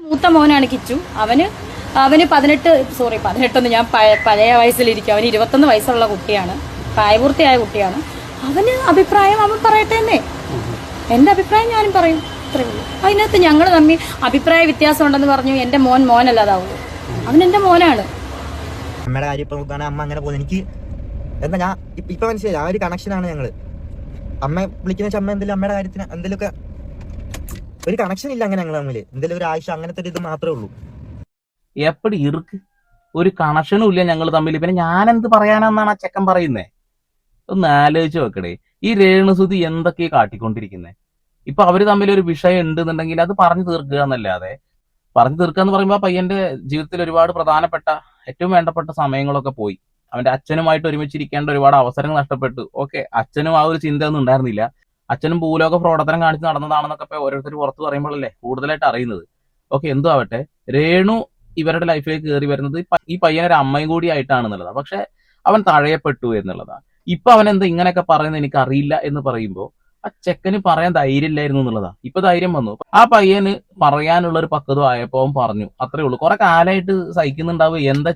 മൂത്ത മോനാണ് കിച്ചു. അവന് 18 ഞാൻ പഴയ വയസ്സിലിരിക്കും. അവന് 21 വയസ്സുള്ള കുട്ടിയാണ്, പ്രായപൂർത്തിയായ കുട്ടിയാണ്. അവന് അഭിപ്രായം അവൻ പറയട്ടെ എന്നേ. എന്റെ അഭിപ്രായം ഞാനും പറയും, അത്രേ ഉള്ളൂ. അതിനകത്ത് ഞങ്ങൾ തമ്മിൽ അഭിപ്രായ വ്യത്യാസം ഉണ്ടെന്ന് പറഞ്ഞു. എന്റെ മോനല്ലാതാവുള്ളൂ, അവൻ എന്റെ മോനാണ്. അമ്മയുടെ കാര്യം ഇപ്പൊ നോക്കുകയാണ്. അമ്മ അങ്ങനെ പോകുന്നത് എനിക്ക് എന്താ ഞാൻ ഇപ്പൊ മനസ്സിലായി. ആ ഒരു കണക്ഷനാണ് ഞങ്ങള്. അമ്മ വിളിക്കുന്ന വെച്ചാൽ അമ്മ എന്തെങ്കിലും അമ്മയുടെ കാര്യത്തിന് എന്തെങ്കിലുമൊക്കെ ഒരു കണക്ഷൻ ഇല്ല അങ്ങനെ ഞങ്ങൾ തമ്മില്. എന്തെങ്കിലും ഒരു ആവശ്യം അങ്ങനത്തെ ഒരു ഇത് മാത്രമേ ഉള്ളൂ. എപ്പടി ഇറുക്ക് ഒരു കണക്ഷനും ഇല്ല ഞങ്ങൾ തമ്മിൽ. പിന്നെ ഞാനെന്ത് പറയാനാന്നാണ് ആ ചെക്കൻ പറയുന്നേ? ഒന്ന് ആലോചിച്ച് വെക്കടേ. ഈ രേണുസുതി എന്തൊക്കെയാ കാട്ടിക്കൊണ്ടിരിക്കുന്നത്? ഇപ്പൊ അവര് തമ്മിൽ ഒരു വിഷയം ഉണ്ടെന്നുണ്ടെങ്കിൽ അത് പറഞ്ഞു തീർക്കുക എന്നല്ലാതെ, പറഞ്ഞു തീർക്കുക എന്ന് പറയുമ്പോൾ പയ്യന്റെ ജീവിതത്തിൽ ഒരുപാട് പ്രധാനപ്പെട്ട ഏറ്റവും വേണ്ടപ്പെട്ട സമയങ്ങളൊക്കെ പോയി. അവന്റെ അച്ഛനുമായിട്ട് ഒരുമിച്ചിരിക്കേണ്ട ഒരുപാട് അവസരങ്ങൾ നഷ്ടപ്പെട്ടു. ഓക്കെ, അച്ഛനും ആ ഒരു ചിന്ത ഒന്നും ഉണ്ടായിരുന്നില്ല. അച്ഛനും ഭൂലോക പ്രവർത്തനം കാണിച്ച് നടന്നതാണെന്നൊക്കെ ഓരോരുത്തർ പുറത്ത് പറയുമ്പോഴല്ലേ കൂടുതലായിട്ട് അറിയുന്നത്. ഓക്കെ, എന്തോ ആവട്ടെ, രേണു ഇവരുടെ ലൈഫിലേക്ക് കയറി വരുന്നത് ഈ പയ്യനൊരു അമ്മയും കൂടി ആയിട്ടാണെന്നുള്ളതാണ്. പക്ഷെ അവൻ തഴയപ്പെട്ടു എന്നുള്ളതാണ്. ഇപ്പൊ അവൻ എന്താ ഇങ്ങനെയൊക്കെ പറയുന്നത് എനിക്ക് അറിയില്ല എന്ന് പറയുമ്പോൾ ആ ചെക്കന് പറയാൻ ധൈര്യമില്ലായിരുന്നു എന്നുള്ളതാ. ഇപ്പൊ ധൈര്യം വന്നു. ആ പയ്യന് പറയാനുള്ള ഒരു പക്വത ആയപ്പോ അവൻ പറഞ്ഞു, അത്രേ ഉള്ളൂ. കുറെ കാലമായിട്ട് സഹിക്കുന്നുണ്ടാവുക. എന്താ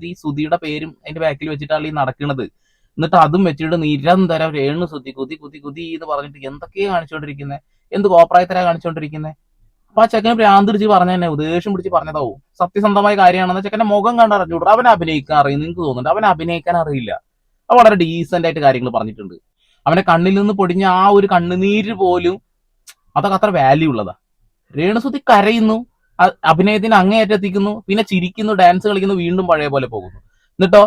ഈ സുധിയുടെ പേരും അതിന്റെ ബാക്കിൽ വെച്ചിട്ടാണ് ഈ നടക്കുന്നത്. എന്നിട്ട് അതും വെച്ചിട്ട് നിരന്തരം രേണുസുതി കുതി എന്ന് പറഞ്ഞിട്ട് എന്തൊക്കെയാ കാണിച്ചോണ്ടിരിക്കുന്നത്? എന്ത് കോപ്രായത്തരാ കാണിച്ചോണ്ടിരിക്കുന്നത്? അപ്പൊ ആ ചെക്കന് ഭ്രാന്തിടിച്ച് പറഞ്ഞ തന്നെ ദേഷ്യം പിടിച്ച് പറഞ്ഞതാവും. സത്യസന്ധമായ കാര്യമാണെന്ന് ചെക്കന്റെ മുഖം കണ്ടറിഞ്ഞൂടാ. അവൻ അഭിനയിക്കാൻ അറിയും നിങ്ങൾക്ക് തോന്നുന്നുണ്ട്? അവൻ അഭിനയിക്കാൻ അറിയില്ല. അവൻ വളരെ ഡീസന്റ് ആയിട്ട് കാര്യങ്ങൾ പറഞ്ഞിട്ടുണ്ട്. അവന്റെ കണ്ണിൽ നിന്ന് പൊടിഞ്ഞ ആ ഒരു കണ്ണുനീര് പോലും അതൊക്കെ അത്ര വാല്യൂ ഉള്ളതാ. രേണുസുതി കരയുന്നു, അഭിനയത്തിന് അങ്ങേയറ്റെത്തിക്കുന്നു, പിന്നെ ചിരിക്കുന്നു, ഡാൻസ് കളിക്കുന്നു, വീണ്ടും പഴയ പോലെ പോകുന്നു. എന്നിട്ടോ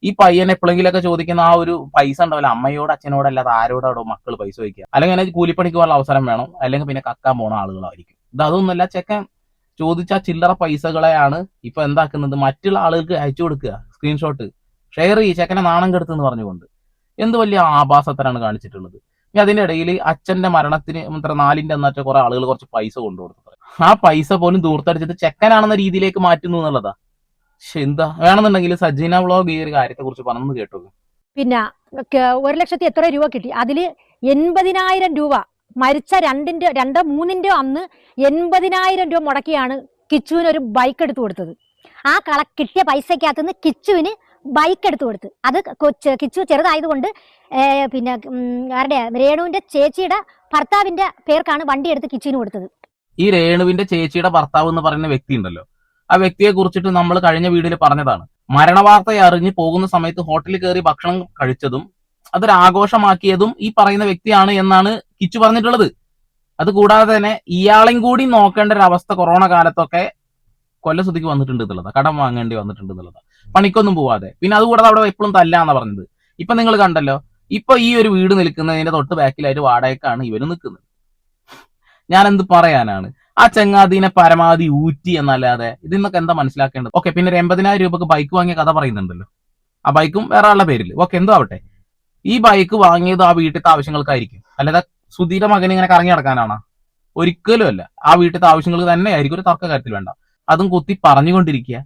ഈ പയ്യൻ എപ്പോഴെങ്കിലൊക്കെ ചോദിക്കുന്ന ആ ഒരു പൈസ ഉണ്ടാവില്ല, അമ്മയോട് അച്ഛനോടല്ലാതെ ആരോടാടോ മക്കൾ പൈസ വയ്ക്കുക? അല്ലെങ്കിൽ അങ്ങനെ കൂലിപ്പണിക്ക് പോകാനുള്ള അവസരം വേണം, അല്ലെങ്കിൽ പിന്നെ കക്കാൻ പോണ ആളുകളായിരിക്കും. ഇത് അതൊന്നുമല്ല. ചെക്കൻ ചോദിച്ച ചില്ലറ പൈസകളെയാണ് ഇപ്പൊ എന്താക്കുന്നത്, മറ്റുള്ള ആളുകൾക്ക് അയച്ചു കൊടുക്കുക. സ്ക്രീൻഷോട്ട് ഷെയർ ചെയ്യും, ചെക്കനെ നാണം കെടുത്തെന്ന് പറഞ്ഞുകൊണ്ട്. എന്ത് വലിയ ആഭാസത്തരാണ് കാണിച്ചിട്ടുള്ളത്. ഇനി അതിന്റെ ഇടയിൽ അച്ഛന്റെ മരണത്തിന് 4ന്റെ അന്നത്തെ കുറെ ആളുകൾ കുറച്ച് പൈസ കൊണ്ടുകൊടുത്തു. ആ പൈസ പോലും ദൂർത്തടിച്ചിട്ട് ചെക്കനാണെന്ന രീതിയിലേക്ക് മാറ്റുന്നു എന്നുള്ളതാ. പക്ഷെ എന്താ വേണമെന്നുണ്ടെങ്കിൽ സജീന വ്ളോഗ് ഈ ഒരു കാര്യത്തെ കുറിച്ച് പറഞ്ഞു കേട്ടു. പിന്നെ 1,00,000 എത്ര രൂപ കിട്ടി? അതില് 80,000 രൂപ മരിച്ച 2-3 അന്ന് 80,000 രൂപ മുടക്കിയാണ് കിച്ചുവിന് ഒരു ബൈക്ക് എടുത്തു കൊടുത്തത്. ആ കിട്ടിയ പൈസക്കകത്തുനിന്ന് കിച്ചുവിന് ബൈക്ക് എടുത്തു കൊടുത്ത്. അത് കിച്ചു ചെറുതായതുകൊണ്ട് പിന്നെ ആരുടെ രേണുവിന്റെ ചേച്ചിയുടെ ഭർത്താവിന്റെ പേർക്കാണ് വണ്ടി എടുത്ത് കിച്ചുവിന് കൊടുത്തത്. ഈ രേണുവിന്റെ ചേച്ചിയുടെ ഭർത്താവ് എന്ന് പറയുന്ന വ്യക്തി ഉണ്ടല്ലോ, ആ വ്യക്തിയെ കുറിച്ചിട്ട് നമ്മൾ കഴിഞ്ഞ വീഡിയോയിൽ പറഞ്ഞതാണ്. മരണവാർത്ത അറിഞ്ഞ് പോകുന്ന സമയത്ത് ഹോട്ടലിൽ കയറി ഭക്ഷണം കഴിച്ചതും അതൊരു ആഘോഷമാക്കിയതും ഈ പറയുന്ന വ്യക്തിയാണ് എന്നാണ് കിച്ചു പറഞ്ഞിട്ടുള്ളത്. അത് കൂടാതെ തന്നെ ഇയാളെയും കൂടി നോക്കേണ്ട ഒരു അവസ്ഥ കൊറോണ കാലത്തൊക്കെ കൊല്ലസുതിക്ക് വന്നിട്ടുണ്ട് എന്നുള്ളതാണ്. കടം വാങ്ങേണ്ടി വന്നിട്ടുണ്ട് എന്നുള്ളതാണ്, പണിക്കൊന്നും പോവാതെ. പിന്നെ അതുകൂടാതെ അവിടെ എപ്പോഴും തല്ലാന്നാ പറഞ്ഞത്. ഇപ്പൊ നിങ്ങൾ കണ്ടല്ലോ, ഇപ്പൊ ഈ ഒരു വീട് നിൽക്കുന്നതിന്റെ തൊട്ട് ബാക്കിലായിട്ട് വാടകയ്ക്കാണ് ഇവര് നിൽക്കുന്നത്. ഞാൻ എന്ത് പറയാനാണ്? ആ ചങ്ങാതിനെ പരമാവധി ഊറ്റി എന്നല്ലാതെ ഇതിന്നൊക്കെ എന്താ മനസ്സിലാക്കേണ്ടത്? ഓക്കെ, പിന്നെ ഒരു 80,000 രൂപക്ക് ബൈക്ക് വാങ്ങിയ കഥ പറയുന്നുണ്ടല്ലോ, ആ ബൈക്കും വേറെ ആളുടെ പേരിൽ. ഓക്കെ, എന്തോ ആവട്ടെ. ഈ ബൈക്ക് വാങ്ങിയത് ആ വീട്ടിലത്തെ ആവശ്യങ്ങൾക്കായിരിക്കും, അല്ലാതെ സുധീര മകൻ ഇങ്ങനെ കറങ്ങി നടക്കാനാണ്? ഒരിക്കലും അല്ല. ആ വീട്ടിലത്തെ ആവശ്യങ്ങൾക്ക് തന്നെ ആയിരിക്കും, ഒരു തർക്ക കാര്യത്തിൽ വേണ്ട. അതും കുത്തി പറഞ്ഞുകൊണ്ടിരിക്കുക.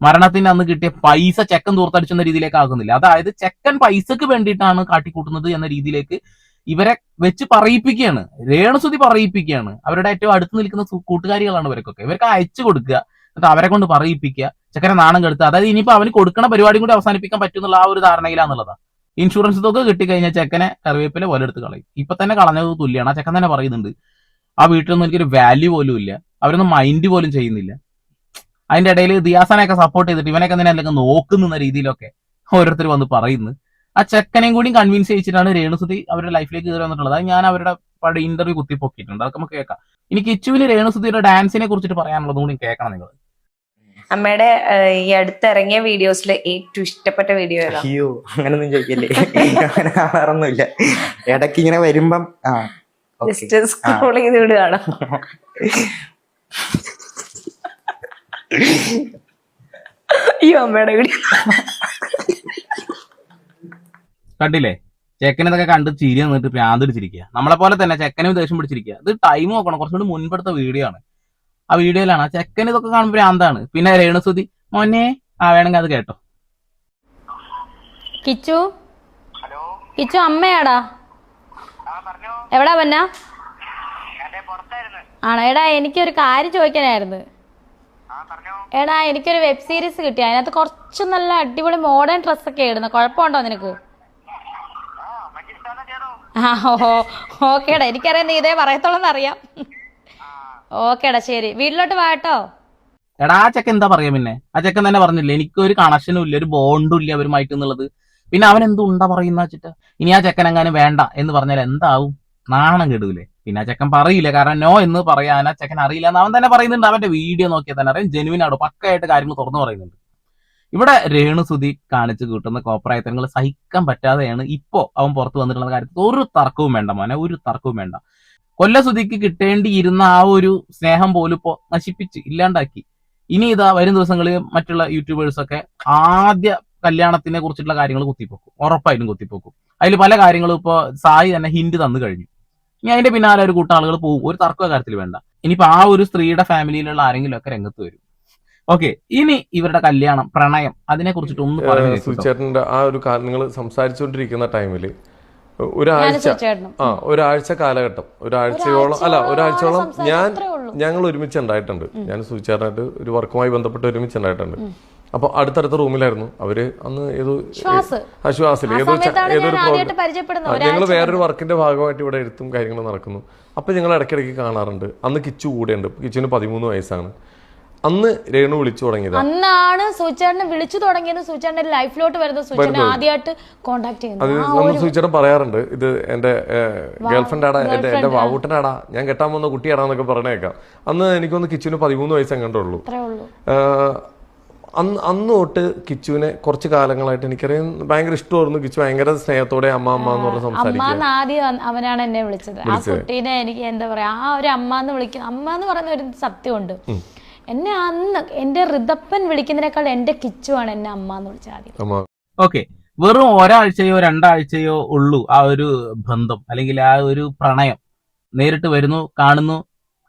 മരണത്തിന്റെ അന്ന് കിട്ടിയ പൈസ ചെക്കൻ ദൂർത്തടിച്ചെന്ന രീതിയിലേക്ക് ആകുന്നില്ല. അതായത് ചെക്കൻ പൈസക്ക് വേണ്ടിയിട്ടാണ് കാട്ടിക്കൂട്ടുന്നത് എന്ന രീതിയിലേക്ക് ഇവരെ വെച്ച് പറയിപ്പിക്കുകയാണ്. രേണുസുതി പറയിപ്പിക്കുകയാണ്. അവരുടെ ഏറ്റവും അടുത്ത് നിൽക്കുന്ന കൂട്ടുകാരികളാണ് ഇവർക്കൊക്കെ. ഇവർക്ക് അയച്ചു കൊടുക്കുക, എന്നിട്ട് അവരെ കൊണ്ട് പറയിപ്പിക്കുക, ചെക്കനെ നാണം കെടുത്തുക. അതായത് ഇനിയിപ്പോ അവന് കൊടുക്കണ പരിപാടിയും കൂടി അവസാനിപ്പിക്കാൻ പറ്റുന്നുള്ള ആ ഒരു ധാരണയിലാന്നുള്ളതാ. ഇൻഷുറൻസ് തുക കിട്ടിക്കഴിഞ്ഞാൽ ചെക്കനെ കറിവേപ്പിലെ പോലെ എടുത്ത് കളയും. ഇപ്പൊ തന്നെ കളഞ്ഞത് തുല്യമാണ്. ആ ചെക്കൻ തന്നെ പറയുന്നുണ്ട്, ആ വീട്ടിലൊന്നും എനിക്കൊരു വാല്യൂ പോലും ഇല്ല, അവരൊന്നും മൈൻഡ് പോലും ചെയ്യുന്നില്ല. അതിന്റെ ഇടയിൽ ദിയാസനെയൊക്കെ സപ്പോർട്ട് ചെയ്തിട്ട് ഇവനൊക്കെ തന്നെ അല്ലെങ്കിൽ നോക്കുന്ന രീതിയിലൊക്കെ ഓരോരുത്തർ വന്ന് പറയുന്നു. ആ ചെക്കനെയും കൂടി കൺവിൻസ് ചെയ്യിച്ചിട്ടാണ് രേണുസുതി അവരുടെ ലൈഫിലേക്ക് കയറി വന്നിട്ടുള്ളത്. അത് ഞാൻ അവരുടെ പഴയ ഇന്റർവ്യൂ കുത്തിപ്പൊക്കിയിട്ടുണ്ട്, അതൊക്കെ നമുക്ക് കേൾക്കാം. ഇനി കിച്ചുവിന് രേണുസുതിയുടെ ഡാൻസിനെ കുറിച്ചിട്ട് പറയാനുള്ളത് കൂടി കേൾക്കണം നിങ്ങൾ. അമ്മയുടെ ഈ അടുത്തിറങ്ങിയ വീഡിയോസിൽ ഏറ്റവും ഇഷ്ടപ്പെട്ട വീഡിയോ ഏതാ? അയ്യോ, അങ്ങനൊന്നും ചോദിക്കല്ലേ. അങ്ങനെ കാണാറൊന്നുമില്ല. ഇടയ്ക്ക് ഇങ്ങനെ വരുമ്പം ജസ്റ്റ് സ്ക്രോൾ ചെയ്ത് വിടുകയാണ്. അയ്യോ, അമ്മയുടെ വീഡിയോ കണ്ടില്ലേ? ചെക്കനതൊക്കെ കണ്ട് ചിരി എന്നിട്ട് ഭ്രാന്തിടിച്ചിരിക്കുക. നമ്മളെ പോലെ തന്നെ ചെക്കനും ദേഷ്യം പിടിച്ചിരിക്കുക. ഇത് ടൈം നോക്കണം, കുറച്ചുകൂടി മുൻപെടുത്ത വീഡിയോ ആണ്. ആ വീഡിയോയിലാണ് ആ ചെക്കൻ ഇതൊക്കെ കാണുമ്പോൾ ഭ്രാന്താണ്. പിന്നെ രേണുസുതി മോനെ വേണമെങ്കിൽ അത് കേട്ടോ. കിച്ചു അമ്മയാടാ, എവിടാ പന്ന? ആണോ? എടാ എനിക്കൊരു കാര്യം ചോദിക്കാനായിരുന്നു. എടാ എനിക്കൊരു വെബ് സീരീസ് കിട്ടി, അതിനകത്ത് കുറച്ച് നല്ല അടിപൊളി മോഡേൺ ഡ്രസ്സൊക്കെ ഇടുന്നു, കുഴപ്പമുണ്ടോ നിനക്ക്? ആ ഓക്കേടാ, എനിക്കറിയാം നീ ഇതേ പറയത്തോളെന്ന് അറിയാം. ഓക്കേടാ ശരി, വീട്ടിലോട്ട് വാട്ടോ. എടാ ആ ചെക്കൻ എന്താ പറയാ, പിന്നെ ആ ചെക്കൻ തന്നെ പറഞ്ഞില്ലേ എനിക്കൊരു കണക്ഷനും ഇല്ല, ഒരു ബോണ്ടും ഇല്ല അവരുമായിട്ട് എന്നുള്ളത്. പിന്നെ അവൻ എന്തുണ്ടാ പറയുന്ന വെച്ചിട്ട് ഇനി ആ ചെക്കൻ എങ്ങാനും വേണ്ട എന്ന് പറഞ്ഞാൽ എന്താവും? നാണം കെടൂലേ? പിന്നെ ആ ചെക്കൻ പറയില്ല, കാരണം നോ എന്ന് പറയാൻ ആ ചെക്കൻ അറിയില്ല എന്ന് അവൻ തന്നെ പറയുന്നുണ്ട്. അവന്റെ വീഡിയോ നോക്കിയാൽ തന്നെ അറിയാം, ജെനുവിനാണ്, പക്കയായിട്ട് കാര്യങ്ങൾ തുറന്നു പറയുന്നുണ്ട്. ഇവിടെ രേണുസുതി കാണിച്ചു കൂട്ടുന്ന കോപ്രായത്തരങ്ങൾ സഹിക്കാൻ പറ്റാതെയാണ് ഇപ്പോ അവൻ പുറത്തു വന്നിട്ടുള്ള കാര്യത്തിൽ ഒരു തർക്കവും വേണ്ട മോനെ, ഒരു തർക്കവും വേണ്ട. കൊല്ലസുതിക്ക് കിട്ടേണ്ടിയിരുന്ന ആ ഒരു സ്നേഹം പോലും ഇപ്പോ നശിപ്പിച്ച് ഇല്ലാണ്ടാക്കി. ഇനി ഇതാ വരും ദിവസങ്ങളിൽ മറ്റുള്ള യൂട്യൂബേഴ്സൊക്കെ ആദ്യ കല്യാണത്തിനെ കുറിച്ചിട്ടുള്ള കാര്യങ്ങൾ കുത്തിപ്പോക്കും, ഉറപ്പായിട്ടും കുത്തിപ്പോക്കും. അതിൽ പല കാര്യങ്ങളും ഇപ്പോൾ സായി തന്നെ ഹിന്റ് തന്നു കഴിഞ്ഞു. ഇനി അതിന്റെ പിന്നാലെ ഒരു കൂട്ടം ആളുകൾ പോകും, ഒരു തർക്ക കാര്യത്തിൽ വേണ്ട. ഇനിയിപ്പോ ആ ഒരു സ്ത്രീയുടെ ഫാമിലിയിലുള്ള ആരെങ്കിലും ഒക്കെ രംഗത്ത് വരും. ഓക്കെ, ഇനി ഇവരുടെ കല്യാണം, പ്രണയം, അതിനെ കുറിച്ചിട്ട് ഒന്ന് പറഞ്ഞു. സുചേട്ടന്റെ ആ ഒരു നിങ്ങൾ സംസാരിച്ചുകൊണ്ടിരിക്കുന്ന ടൈമില് ഒരാഴ്ച കാലഘട്ടം, ഒരാഴ്ചയോളം ഞങ്ങൾ ഒരുമിച്ചുണ്ടായിട്ടുണ്ട്. ഞാൻ സുചേട്ടനായിട്ട് ഒരു വർക്കുമായി ബന്ധപ്പെട്ട് ഒരുമിച്ചുണ്ടായിട്ടുണ്ട്. അപ്പൊ അടുത്തടുത്ത റൂമിലായിരുന്നു അവര്. അന്ന് ആശ്വാസില് ഏതൊരു ഞങ്ങൾ വേറൊരു വർക്കിന്റെ ഭാഗമായിട്ട് ഇവിടെ എഴുത്തും കാര്യങ്ങളും നടക്കുന്നു. അപ്പൊ ഞങ്ങൾ ഇടയ്ക്കിടയ്ക്ക് കാണാറുണ്ട്. അന്ന് കിച്ചു കൂടെയുണ്ട്. കിച്ചുവിന് 13 വയസ്സാണ്. അന്ന് രേണു വിളിച്ചു തുടങ്ങിയത്, അന്നാണ് സൂചേട്ടനെ വിളിച്ചു തുടങ്ങിയത്. സൂചേട്ടന്റെ ലൈഫിലോട്ട് വരുന്നത് സൂചേട്ടനെ ആദ്യമായിട്ട് കോണ്ടാക്ട് ചെയ്യുന്നത്. അത് നമ്മൾ സൂചേട്ടൻ പറയാറുണ്ട്, ഇത് എന്റെ ഗേൾഫ്രണ്ട് ആടാ, എന്റെ വാവൂട്ടനാടാ, ഞാൻ കെട്ടാൻ പോകുന്ന കുട്ടിയാടാന്നൊക്കെ പറഞ്ഞേക്കാം. അന്ന് എനിക്കൊന്ന് കിച്ചുവിന് 13 വയസ്സ് കണ്ടുള്ളൂ. അന്ന് തൊട്ട് കിച്ചുവിനെ കുറച്ച് കാലങ്ങളായിട്ട് എനിക്കറിയാം ഭയങ്കര ഇഷ്ടമായിരുന്നു. കിച്ചു ഭയങ്കര സ്നേഹത്തോടെ അമ്മ അമ്മ എന്ന് പറഞ്ഞ് സംസാരിക്കുക. ആദ്യം അവനാണ് എന്നെ വിളിച്ചത്. ആ കുട്ടീനെ എനിക്ക് എന്താ പറയാ, ആ ഒരു അമ്മ എന്ന് വിളിക്കുന്ന, അമ്മ എന്ന് പറയുന്ന ഒരു സത്യമുണ്ട്. എന്നെ അന്ന് എന്റെ ഋതപ്പൻ വിളിക്കുന്നതിനേക്കാൾ എന്റെ കിച്ചുവാണ് എന്നെ അമ്മ എന്ന് വിളിച്ചത് ആദ്യം. ഓക്കെ, വെറും ഒരാഴ്ചയോ 2 ആഴ്ചയോ ഉള്ളൂ ആ ഒരു ബന്ധം, അല്ലെങ്കിൽ ആ ഒരു പ്രണയം. നേരിട്ട് വരുന്നു, കാണുന്നു,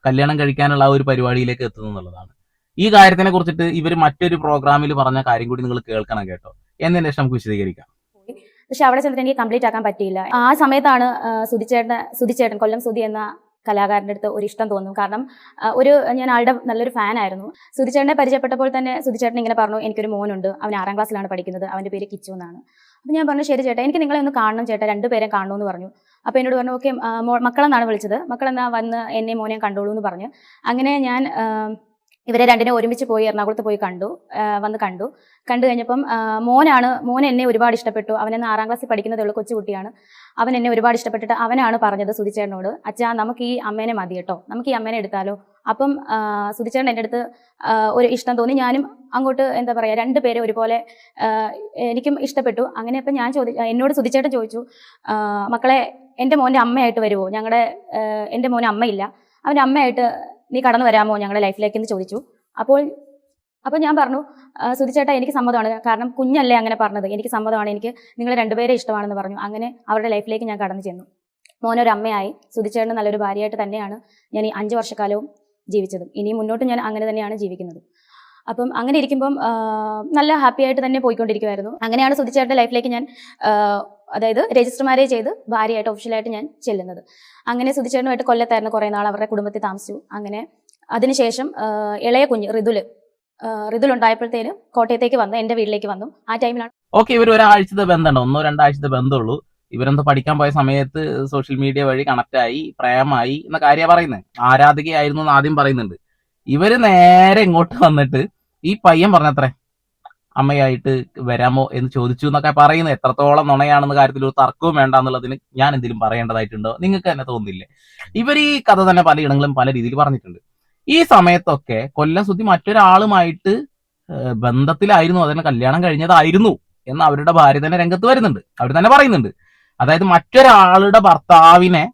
കല്യാണം കഴിക്കാനുള്ള ആ ഒരു പരിപാടിയിലേക്ക് എത്തുന്നു എന്നുള്ളതാണ്. ഈ കാര്യത്തിനെ കുറിച്ചിട്ട് ഇവർ മറ്റൊരു പ്രോഗ്രാമിൽ പറഞ്ഞ കാര്യം കൂടി നിങ്ങൾ കേൾക്കണം കേട്ടോ. എന്നതിന് ശേഷം നമുക്ക് വിശദീകരിക്കാം. പക്ഷെ അവിടെ ചെന്നിട്ട് എനിക്ക് കംപ്ലീറ്റ് ആക്കാൻ പറ്റിയില്ല. ആ സമയത്താണ് സുധിച്ചേട്ടൻ, കൊല്ലം സുധി എന്ന കലാകാരൻ്റെ അടുത്ത് ഒരു ഇഷ്ടം തോന്നും. കാരണം ഞാൻ ആളുടെ നല്ലൊരു ഫാനായിരുന്നു. സുധിച്ചേട്ടനെ പരിചയപ്പെട്ടപ്പോൾ തന്നെ സുധിച്ചേട്ടൻ ഇങ്ങനെ പറഞ്ഞു, എനിക്കൊരു മോനുണ്ട്, അവൻ 6ാം ക്ലാസ്സിലാണ് പഠിക്കുന്നത്, അവൻ്റെ പേര് കിച്ചു എന്നാണ്. അപ്പോൾ ഞാൻ പറഞ്ഞു, ശരി ചേട്ടാ, എനിക്ക് നിങ്ങളെ ഒന്ന് കാണണം ചേട്ടാ, 2 പേരെ കാണണമെന്ന് പറഞ്ഞു. അപ്പോൾ എന്നോട് പറഞ്ഞു, ഓക്കെ മക്കളെന്നാണ് വിളിച്ചത്, മക്കളെന്നാ വന്ന് എന്നെ മോനെ കണ്ടോളൂ എന്ന് പറഞ്ഞു. അങ്ങനെ ഞാൻ ഇവരെ 2നെ ഒരുമിച്ച് പോയി എറണാകുളത്ത് പോയി കണ്ടു കഴിഞ്ഞപ്പം മോൻ എന്നെ ഒരുപാട് ഇഷ്ടപ്പെട്ടു. അവനെന്ന് 6ാം ക്ലാസ്സിൽ പഠിക്കുന്നതേ ഉള്ളൂ, കൊച്ചുകുട്ടിയാണ്. അവൻ എന്നെ ഒരുപാട് ഇഷ്ടപ്പെട്ടിട്ട് അവനാണ് പറഞ്ഞത് സുധിച്ചേട്ടനോട്, അച്ഛാ നമുക്ക് ഈ അമ്മേനെ മതി കേട്ടോ, നമുക്ക് ഈ അമ്മേനെ എടുത്താലോ. അപ്പം സുധിച്ചേട്ടൻ എൻ്റെ അടുത്ത് ഒരു ഇഷ്ടം തോന്നി. ഞാനും അങ്ങോട്ട് എന്താ പറയുക, 2 പേരെ ഒരുപോലെ എനിക്കും ഇഷ്ടപ്പെട്ടു. അങ്ങനെ അപ്പം എന്നോട് സുധിച്ചേട്ടൻ ചോദിച്ചു, മക്കളെ എൻ്റെ മോൻ്റെ അമ്മയായിട്ട് വരുമോ, എൻ്റെ മോന് അമ്മയില്ല, അവൻ്റെ അമ്മയായിട്ട് നീ കടന്നു വരാമോ ഞങ്ങളുടെ ലൈഫിലേക്ക് എന്ന് ചോദിച്ചു. അപ്പോൾ ഞാൻ പറഞ്ഞു, സുധിച്ചേട്ടാ എനിക്ക് സമ്മതമാണ്, കാരണം കുഞ്ഞല്ലേ അങ്ങനെ പറഞ്ഞത്, എനിക്ക് സമ്മതമാണ്, എനിക്ക് നിങ്ങൾ 2 പേരെ ഇഷ്ടമാണെന്ന് പറഞ്ഞു. അങ്ങനെ അവരുടെ ലൈഫിലേക്ക് ഞാൻ കടന്നു ചെന്നു. മോനൊരു അമ്മയായി, സുധിച്ചേട്ടന് നല്ലൊരു ഭാര്യയായിട്ട് തന്നെയാണ് ഞാൻ ഈ 5 വർഷക്കാലവും ജീവിച്ചതും ഇനി മുന്നോട്ട് ഞാൻ അങ്ങനെ തന്നെയാണ് ജീവിക്കുന്നത്. അപ്പം അങ്ങനെ ഇരിക്കുമ്പം നല്ല ഹാപ്പി ആയിട്ട് തന്നെ പോയിക്കൊണ്ടിരിക്കുമായിരുന്നു. അങ്ങനെയാണ് സുധിച്ചേട്ടൻ്റെ ലൈഫിലേക്ക് ഞാൻ അതായത് രജിസ്റ്റർ മാരേജ് ചെയ്ത് ഭാര്യയായിട്ട് ഒഫീഷ്യലായിട്ട് ഞാൻ ചെല്ലുന്നത്. അങ്ങനെ സുധിച്ചേട്ടനുമായിട്ട് കൊല്ലത്തായിരുന്നു കുറേ നാൾ, അവരുടെ കുടുംബത്തിൽ താമസിച്ചു. അങ്ങനെ അതിനുശേഷം ഇളയ കുഞ്ഞ് ഋതുൽ ഉണ്ടായപ്പോഴത്തേനും കോട്ടയത്തേക്ക് വന്നു, എൻ്റെ വീട്ടിലേക്ക് വന്നു. ആ ടൈമിലാണ് ഓക്കെ, ഇവർ ഒരാഴ്ചത്തെ ബന്ധമുണ്ടോ, 1-2 ആഴ്ചത്തെ ബന്ധമുള്ളൂ. ഇവരെന്താ പഠിക്കാൻ പോയ സമയത്ത് സോഷ്യൽ മീഡിയ വഴി കണക്റ്റായി, പ്രേമായി എന്ന കാര്യമാണ് പറയുന്നത്. ആരാധികയായിരുന്നു എന്ന് ആദ്യം പറയുന്നുണ്ട്. ഇവര് നേരെ ഇങ്ങോട്ട് വന്നിട്ട് ഈ പയ്യൻ പറഞ്ഞത്രേ, അമ്മയായിട്ട് വരാമോ എന്ന് ചോദിച്ചു എന്നൊക്കെ പറയുന്നത്. എത്രത്തോളം നുണയാണെന്ന കാര്യത്തിൽ ഒരു തർക്കവും വേണ്ട എന്നുള്ളതിന് ഞാൻ എന്തെങ്കിലും പറയേണ്ടതായിട്ടുണ്ടോ? നിങ്ങൾക്ക് തന്നെ തോന്നുന്നില്ലേ? ഇവർ ഈ കഥ തന്നെ പലയിടങ്ങളും പല രീതിയിൽ പറഞ്ഞിട്ടുണ്ട്. ഈ സമയത്തൊക്കെ കൊല്ലം സുധി മറ്റൊരാളുമായിട്ട് ബന്ധത്തിലായിരുന്നു, അതിനെ കല്യാണം കഴിഞ്ഞതായിരുന്നു എന്ന് അവരുടെ ഭാര്യ തന്നെ രംഗത്ത് വരുന്നുണ്ട്. അവർ തന്നെ പറയുന്നുണ്ട്. അതായത് മറ്റൊരാളുടെ ഭർത്താവിനെ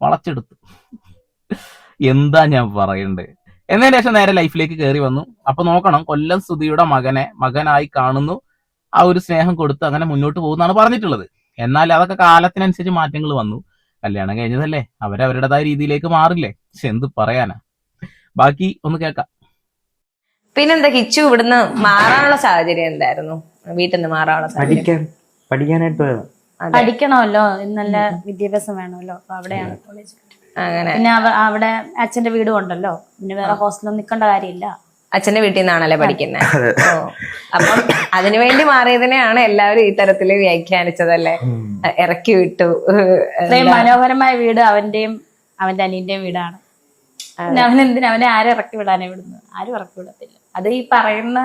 വളച്ചെടുത്തു. എന്താ ഞാൻ പറയണ്ടേ? എന്നതിന് ശേഷം നേരെ ലൈഫിലേക്ക് കയറി വന്നു. അപ്പൊ നോക്കണം, കൊല്ലം സുധിയുടെ മകനായി കാണുന്നു, ആ ഒരു സ്നേഹം കൊടുത്ത് അങ്ങനെ മുന്നോട്ട് പോകുന്നതാണ് പറഞ്ഞിട്ടുള്ളത്. എന്നാൽ അതൊക്കെ കാലത്തിനനുസരിച്ച് മാറ്റങ്ങൾ വന്നു. കല്യാണം കഴിഞ്ഞതല്ലേ, അവരവരുടേതായ രീതിയിലേക്ക് മാറില്ലേ. പക്ഷെ എന്ത് പറയാനാ, ബാക്കി ഒന്ന് കേൾക്കാം. പിന്നെന്താ കിച്ചു ഇവിടുന്ന് മാറാനുള്ള സാഹചര്യം എന്തായിരുന്നു? വീട്ടിൽ നിന്ന് മാറാനുള്ള സാഹചര്യം പഠിക്കാനായിട്ട് പഠിക്കണമല്ലോ, നല്ല വിദ്യാഭ്യാസം വേണമല്ലോ, അപ്പൊ അവിടെയാണ് കോളേജ്. അങ്ങനെ പിന്നെ അവിടെ അച്ഛന്റെ വീടും ഉണ്ടല്ലോ, പിന്നെ വേറെ ഹോസ്റ്റലിൽ നിൽക്കേണ്ട കാര്യമില്ല. അച്ഛന്റെ വീട്ടിൽ നിന്നാണല്ലേ പഠിക്കുന്നത്? ഓ, അപ്പം അതിനുവേണ്ടി മാറിയതിനെയാണ് എല്ലാവരും ഈ തരത്തില് വ്യാഖ്യാനിച്ചതല്ലേ? ഇറക്കി വിട്ടു. ഇത്രയും മനോഹരമായ വീട് അവന്റെയും അവന്റെ അനിയന്റെയും വീടാണ്. പിന്നെ അവനെ ആരും ഇറക്കി വിടാനേ വിടുന്നു? ആരും ഇറക്കി വിടത്തില്ല. അത് ഈ പറയുന്ന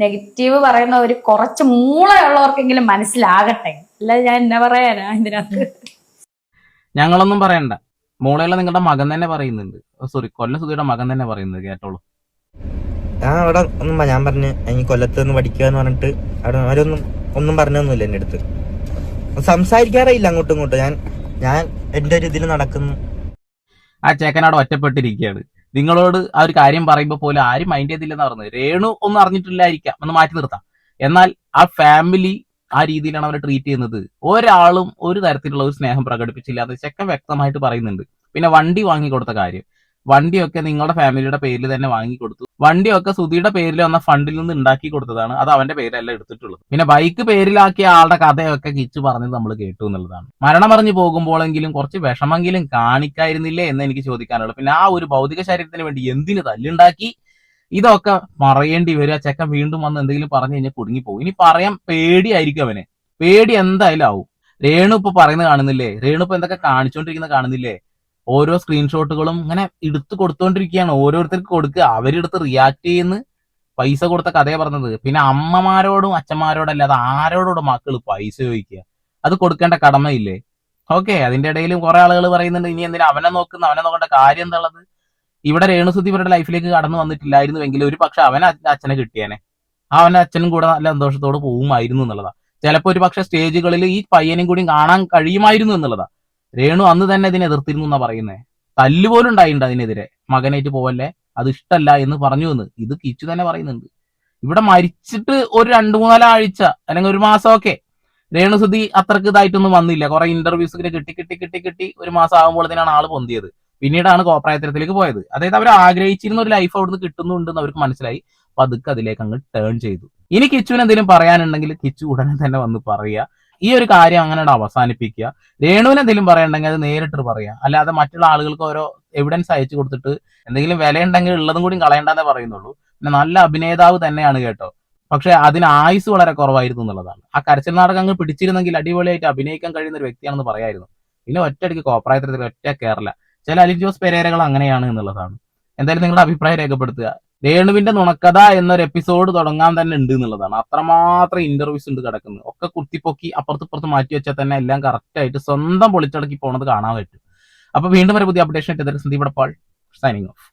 നെഗറ്റീവ് പറയുന്ന ഒരു കുറച്ച് മൂളയുള്ളവർക്കെങ്കിലും മനസ്സിലാകട്ടെ, അല്ലാതെ ഞാൻ എന്നാ പറയാനാ ഇതിനകത്ത്. ഞങ്ങളൊന്നും പറയണ്ട, മോളെയുള്ള നിങ്ങളുടെ മകൻ തന്നെ പറയുന്നുണ്ട്. സോറി, കൊല്ലം സുധിയുടെ മകൻ തന്നെ പറയുന്നത് കേട്ടോളൂ. ഞാൻ അവിടെ ഞാൻ പറഞ്ഞു എനിക്ക് കൊല്ലത്ത് നിന്ന് പഠിക്കുക എന്ന് പറഞ്ഞിട്ട് അവിടെ അവരൊന്നും പറഞ്ഞൊന്നുമില്ല എൻ്റെ അടുത്ത്. സംസാരിക്കാറേ ഇല്ല അങ്ങോട്ടും ഇങ്ങോട്ടും. ഞാൻ എൻ്റെ ഒരു ഇതിൽ നടക്കുന്നു. ആ ചേക്കൻ അവിടെ ഒറ്റപ്പെട്ടിരിക്കുകയാണ്. നിങ്ങളോട് ആ ഒരു കാര്യം പറയുമ്പോൾ പോലും ആരും മൈൻഡ് ചെയ്തില്ലെന്ന് പറഞ്ഞത്. രേണു ഒന്നും അറിഞ്ഞിട്ടില്ലായിരിക്കാം, ഒന്ന് മാറ്റി നിർത്താം. എന്നാൽ ആ ഫാമിലി ആ രീതിയിലാണ് അവരെ ട്രീറ്റ് ചെയ്യുന്നത്. ഒരാളും ഒരു തരത്തിലുള്ള ഒരു സ്നേഹം പ്രകടിപ്പിച്ചില്ല എന്ന് ചെക്കൻ വ്യക്തമായിട്ട് പറയുന്നുണ്ട്. പിന്നെ വണ്ടി വാങ്ങിക്കൊടുത്ത കാര്യം, വണ്ടിയൊക്കെ നിങ്ങളുടെ ഫാമിലിയുടെ പേരിൽ തന്നെ വാങ്ങിക്കൊടുത്തു. വണ്ടിയൊക്കെ സുധിയുടെ പേരിൽ വന്ന ഫണ്ടിൽ നിന്ന് ഉണ്ടാക്കി കൊടുത്തതാണ്, അത് അവന്റെ പേരല്ല എടുത്തിട്ടുള്ളത്. പിന്നെ ബൈക്ക് പേരിലാക്കിയ ആളുടെ കഥയൊക്കെ കിച്ചു പറഞ്ഞത് നമ്മൾ കേട്ടു എന്നുള്ളതാണ്. മരണം അറിഞ്ഞു പോകുമ്പോഴെങ്കിലും കുറച്ച് വിഷമെങ്കിലും കാണിക്കായിരുന്നില്ലേ എന്ന് എനിക്ക് ചോദിക്കാനുള്ളത്. പിന്നെ ആ ഒരു ഭൗതിക ശരീരത്തിന് വേണ്ടി എന്തിന് തല്ലുണ്ടാക്കി, ഇതൊക്കെ പറയേണ്ടി വരിക. ചെക്കൻ വീണ്ടും വന്ന് എന്തെങ്കിലും പറഞ്ഞു കഴിഞ്ഞാൽ കുടുങ്ങിപ്പോകും. ഇനി പറയാൻ പേടിയായിരിക്കും അവന്. പേടി എന്തായാലും ആവും. രേണു ഇപ്പൊ പറയുന്നത് കാണുന്നില്ലേ? രേണു ഇപ്പൊ എന്തൊക്കെ കാണിച്ചോണ്ടിരിക്കുന്നത് കാണുന്നില്ലേ? ഓരോ സ്ക്രീൻഷോട്ടുകളും ഇങ്ങനെ എടുത്തു കൊടുത്തോണ്ടിരിക്കുകയാണ്. ഓരോരുത്തർക്ക് കൊടുക്കുക, അവരെടുത്ത് റിയാക്ട് ചെയ്യുന്ന പൈസ കൊടുത്ത കഥയെ പറഞ്ഞത്. പിന്നെ അമ്മമാരോടും അച്ഛന്മാരോടും അല്ലാതെ ആരോടും മക്കള് പൈസ ചോദിക്കുക, അത് കൊടുക്കേണ്ട കടമയില്ലേ? ഓക്കെ, അതിന്റെ ഇടയിലും കുറെ ആളുകൾ പറയുന്നുണ്ട് ഇനി എന്തിനാ അവനെ നോക്കേണ്ട കാര്യം എന്താണുള്ളത്? ഇവിടെ രേണുസുതി ഇവരുടെ ലൈഫിലേക്ക് കടന്നു വന്നിട്ടില്ലായിരുന്നുവെങ്കിൽ ഒരു പക്ഷെ അവനെ അച്ഛനെ കിട്ടിയാനെ, അവന്റെ അച്ഛനും കൂടെ നല്ല സന്തോഷത്തോടെ പോകുമായിരുന്നു എന്നുള്ളതാ. ചിലപ്പോ ഒരു പക്ഷെ സ്റ്റേജുകളിൽ ഈ പയ്യനും കൂടി കാണാൻ കഴിയുമായിരുന്നു എന്നുള്ളതാ. രേണു അന്ന് തന്നെ ഇതിനെ എതിർത്തിരുന്നു എന്നാ പറയുന്നത്. തല്ലുപോലും ഉണ്ടായിട്ടുണ്ട് അതിനെതിരെ, മകനായിട്ട് പോവല്ലേ, അത് ഇഷ്ടല്ല എന്ന് പറഞ്ഞു എന്ന്. ഇത് കിച്ചു തന്നെ പറയുന്നുണ്ട്. ഇവിടെ മരിച്ചിട്ട് ഒരു 2-3 ആഴ്ച അല്ലെങ്കിൽ ഒരു മാസമൊക്കെ രേണുസുതി അത്രക്ക് ഇതായിട്ടൊന്നും വന്നില്ല. കുറെ ഇന്റർവ്യൂസ് കിട്ടി ഒരു മാസം ആകുമ്പോൾ ഇതിനാണ് ആള് പൊന്തിയത്. പിന്നീടാണ് കോപ്രായത്തരത്തിലേക്ക് പോയത്. അതായത് അവർ ആഗ്രഹിച്ചിരുന്ന ഒരു ലൈഫ് അവിടുന്ന് കിട്ടുന്നുണ്ടെന്ന് അവർക്ക് മനസ്സിലായി. അപ്പൊ അതൊക്കെ അതിലേക്ക് അങ്ങ് ടേൺ ചെയ്തു. ഇനി കിച്ചുവിന് എന്തെങ്കിലും പറയാനുണ്ടെങ്കിൽ കിച്ചു ഉടനെ തന്നെ വന്ന് പറയുക. ഈ ഒരു കാര്യം അങ്ങനെ അവസാനിപ്പിക്കുക. രേണുവിന് എന്തെങ്കിലും പറയണ്ടെങ്കിൽ അത് നേരിട്ട് പറയുക, അല്ലാതെ മറ്റുള്ള ആളുകൾക്ക് ഓരോ എവിഡൻസ് അയച്ചു കൊടുത്തിട്ട് എന്തെങ്കിലും വിലയുണ്ടെങ്കിൽ ഉള്ളതും കൂടി കളയണ്ടെന്നേ പറയുന്നുള്ളൂ. പിന്നെ നല്ല അഭിനേതാവ് തന്നെയാണ് കേട്ടോ, പക്ഷെ അതിന് ആയുസ് വളരെ കുറവായിരുന്നു എന്നുള്ളതാണ്. ആ കരച്ചിൽ നാടകം അങ്ങ് പിടിച്ചിരുന്നെങ്കിൽ അടിപൊളിയായിട്ട് അഭിനയിക്കാൻ കഴിയുന്ന ഒരു വ്യക്തിയാണെന്ന് പറയായിരുന്നു. പിന്നെ ഒറ്റയടിക്ക് കോപ്രായത്തിൽ ഒറ്റ കേരള ചില അലിൻ ജോസ് പെരേരകൾ അങ്ങനെയാണ് എന്നുള്ളതാണ്. എന്തായാലും നിങ്ങളുടെ അഭിപ്രായം രേഖപ്പെടുത്തുക. രേണുവിന്റെ നുണക്കഥ എന്നൊരു എപ്പിസോഡ് തുടങ്ങാൻ തന്നെ ഉണ്ട് എന്നുള്ളതാണ്. അത്രമാത്രം ഇന്റർവ്യൂസ് ഉണ്ട് കിടക്കുന്നത്. ഒക്കെ കുത്തിപ്പൊക്കി അപ്പുറത്ത് മാറ്റി വെച്ചാൽ തന്നെ എല്ലാം കറക്റ്റ് ആയിട്ട് സ്വന്തം പൊളിച്ചടക്കി പോണത് കാണാൻ പറ്റും. അപ്പൊ വീണ്ടും ഒരു പുതിയ അപ്ഡേഷൻ ആയിട്ട് സന്ദീപ് പാൾ സൈനിങ് ഓഫ്.